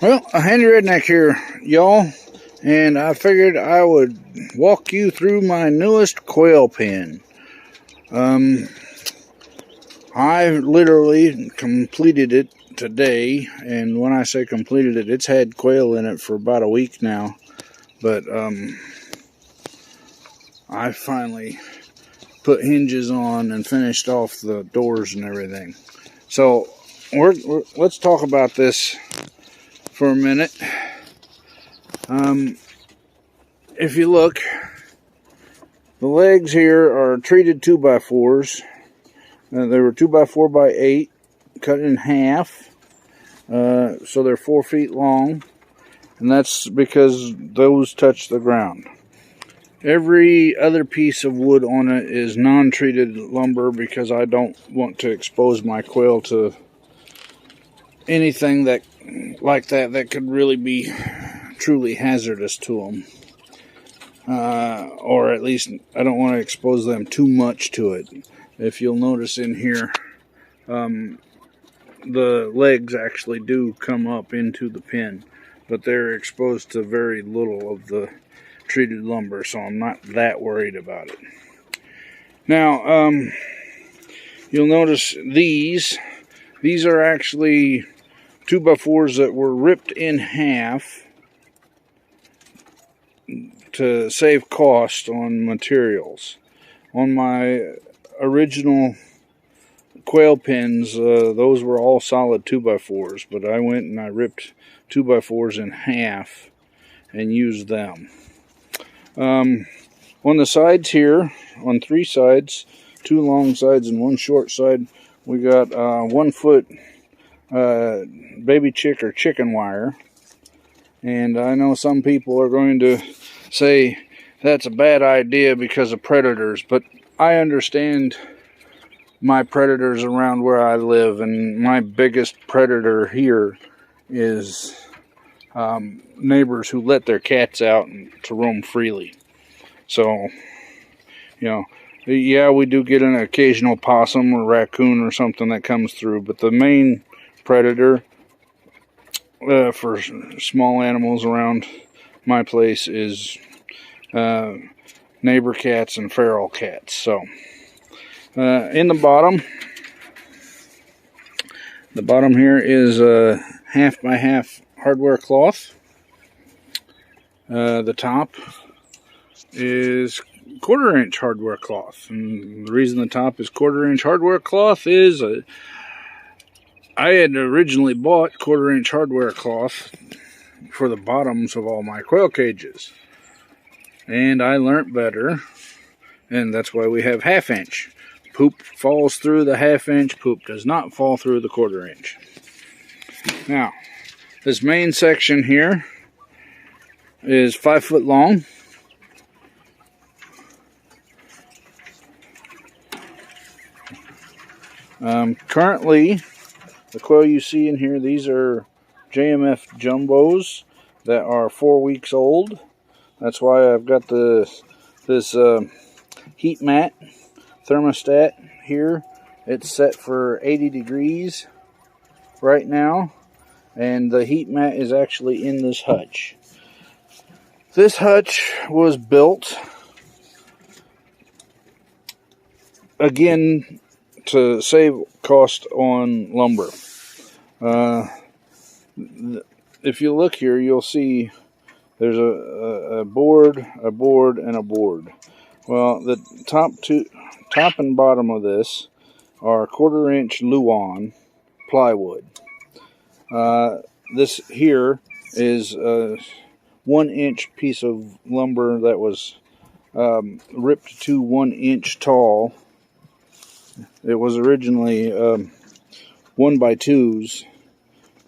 Well, a handy redneck here, y'all, and I figured I would walk you through my newest quail pen. I literally completed it today, and when I say completed it, it's had quail in it for about a week now, but I finally put hinges on and finished off the doors and everything. So let's talk about this for a minute. If you look, the legs here are treated 2x4s. They were 2x4x8, cut in half, so they're 4 feet long, and that's because those touch the ground. Every other piece of wood on it is non-treated lumber because I don't want to expose my quail to anything like that could really be truly hazardous to them. Or at least I don't want to expose them too much to it. If you'll notice in here, the legs actually do come up into the pen, but they're exposed to very little of the treated lumber, so I'm not that worried about it. Now, you'll notice these are actually 2x4s that were ripped in half to save cost on materials. On my original quail pens, those were all solid 2x4s, but I went and I ripped 2x4s in half and used them. On the sides here, on 3 sides, 2 long sides and 1 short side, we got 1 foot baby chick or chicken wire. And I know some people are going to say that's a bad idea because of predators, but I understand my predators around where I live, and my biggest predator here is neighbors who let their cats out to roam freely. So, yeah, we do get an occasional possum or raccoon or something that comes through, but the main predator for small animals around my place is neighbor cats and feral cats. So in the bottom here is a 1/2x1/2 hardware cloth. The top is 1/4-inch hardware cloth, and the reason the top is 1/4-inch hardware cloth is I had originally bought 1/4-inch hardware cloth for the bottoms of all my quail cages, and I learnt better, and that's why we have 1/2-inch. Poop falls through the 1/2-inch, poop does not fall through the 1/4-inch. Now, this main section here is 5 foot long. Currently, the quail you see in here, these are JMF jumbos that are 4 weeks old. That's why I've got this heat mat thermostat here. It's set for 80 degrees right now, and the heat mat is actually in this hutch. This hutch was built again to save cost on lumber. If you look here, you'll see there's a board, and a board. Well, the top and bottom of this are 1/4-inch Luan plywood. This here is a 1-inch piece of lumber that was ripped to 1 inch tall. It was originally 1x2s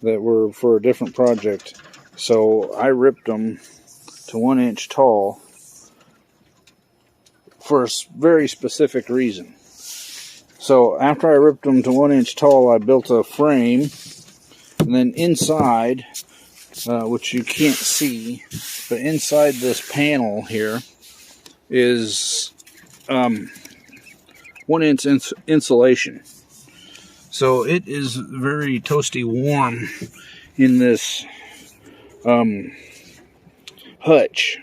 that were for a different project, so I ripped them to 1 inch tall for a very specific reason. So after I ripped them to 1 inch tall, I built a frame, and then inside, which you can't see, but inside this panel here is 1-inch insulation. So it is very toasty warm in this hutch.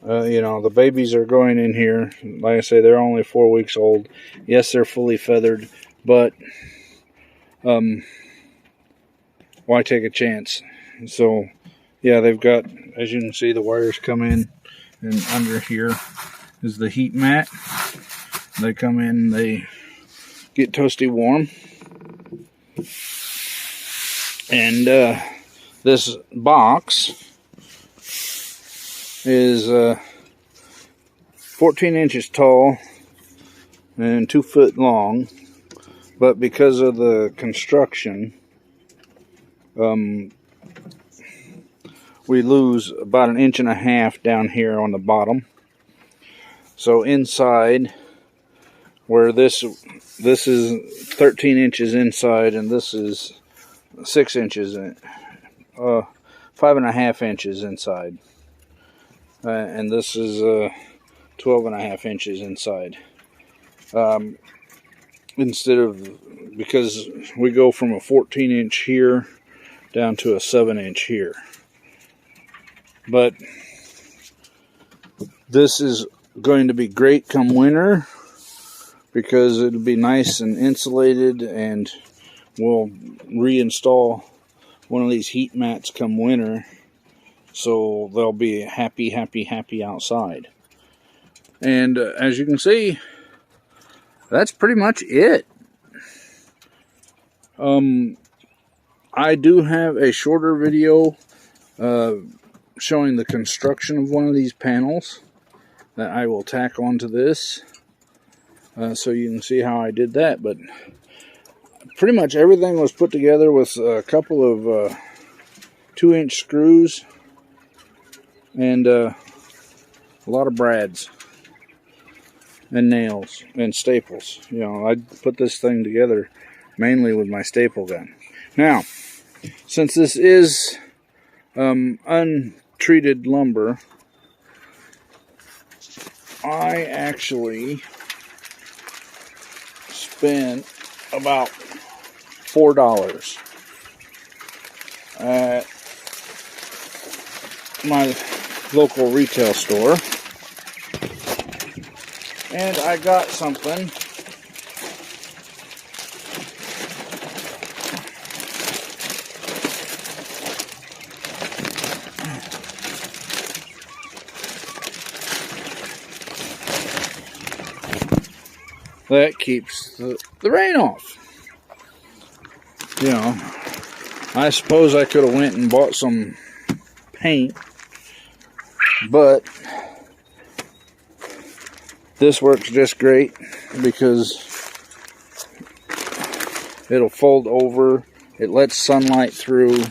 The babies are going in here. Like I say, they're only 4 weeks old. Yes, they're fully feathered, but why take a chance? So, yeah, they've got, as you can see, the wires come in, and under here is the heat mat. They come in, they get toasty warm. And this box is 14 inches tall and 2 foot long, but because of the construction, we lose about 1.5 inches down here on the bottom. So inside, where this is 13 inches inside, and this is 6 inches, 5.5 inches inside, and this is 12.5 inches inside. Instead of, because we go from a 14 inch here down to a 7 inch here. But this is going to be great come winter, because it'll be nice and insulated, and we'll reinstall one of these heat mats come winter, so they'll be happy outside. And as you can see, that's pretty much it. I do have a shorter video showing the construction of one of these panels that I will tack onto this, so you can see how I did that. But pretty much everything was put together with a couple of 2-inch screws and a lot of brads and nails and staples. I put this thing together mainly with my staple gun. Now, since this is untreated lumber, I actually spent about $4 at my local retail store, and I got something that keeps the rain off. I suppose I could have went and bought some paint, but this works just great because it'll fold over, it lets sunlight through,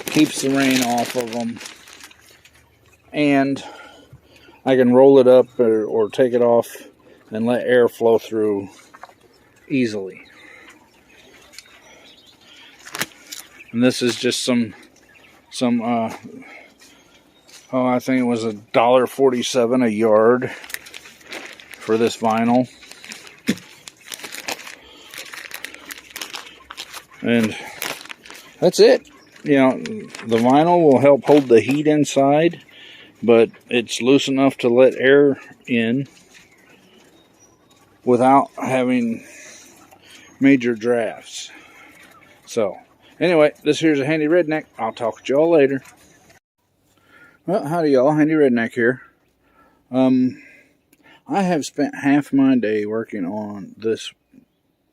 keeps the rain off of them, and I can roll it up or take it off and let air flow through easily. And this is just some I think it was $1.47 a yard for this vinyl. And that's it. The vinyl will help hold the heat inside, but it's loose enough to let air in without having major drafts. So, anyway, this here's a Handy Redneck. I'll talk to y'all later. Well, howdy y'all, Handy Redneck here. I have spent half my day working on this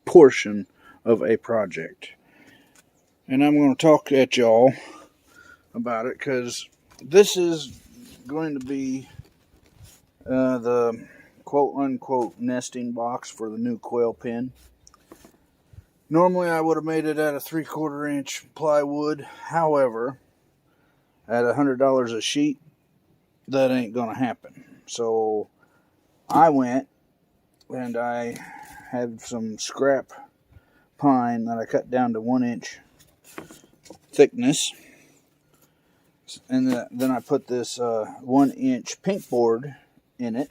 portion of a project. And I'm going to talk at y'all about it, because this is going to be the quote-unquote nesting box for the new Quail pen. Normally I would have made it out of 3/4 inch plywood. However, at $100 a sheet, that ain't going to happen. So I went and I had some scrap pine that I cut down to 1 inch thickness, and then I put this 1 inch pink board in it.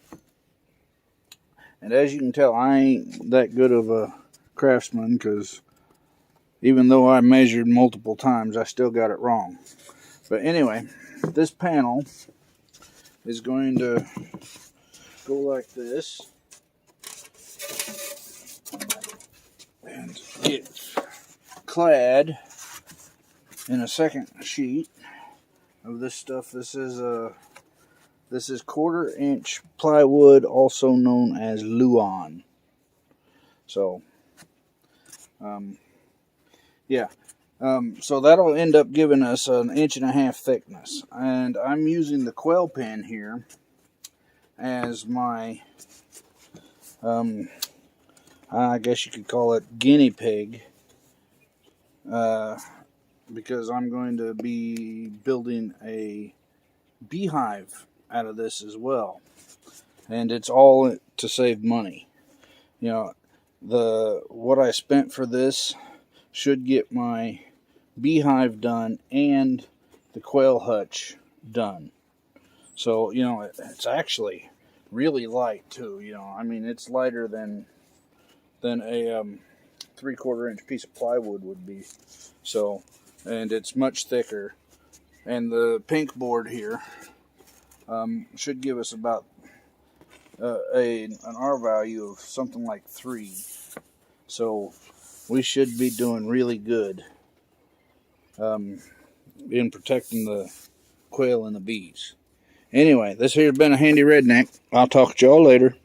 And as you can tell, I ain't that good of a craftsman, because Even though I measured multiple times, I still got it wrong. But anyway, this panel is going to go like this and get clad in a second sheet of this stuff. This is 1/4-inch plywood, also known as Luan. So, yeah. So that'll end up giving us an 1.5-inch thickness. And I'm using the Quail pen here as my, I guess you could call it guinea pig, because I'm going to be building a beehive out of this as well. And it's all to save money. You know, what I spent for this should get my beehive done and the quail hutch done. So, you know, it's actually really light too. You know, I mean, it's lighter than a 3/4-inch piece of plywood would be. So, and it's much thicker. And the pink board here should give us about an R value of something like 3. So we should be doing really good in protecting the quail and the bees. Anyway, this here's been a handy redneck. I'll talk to y'all later.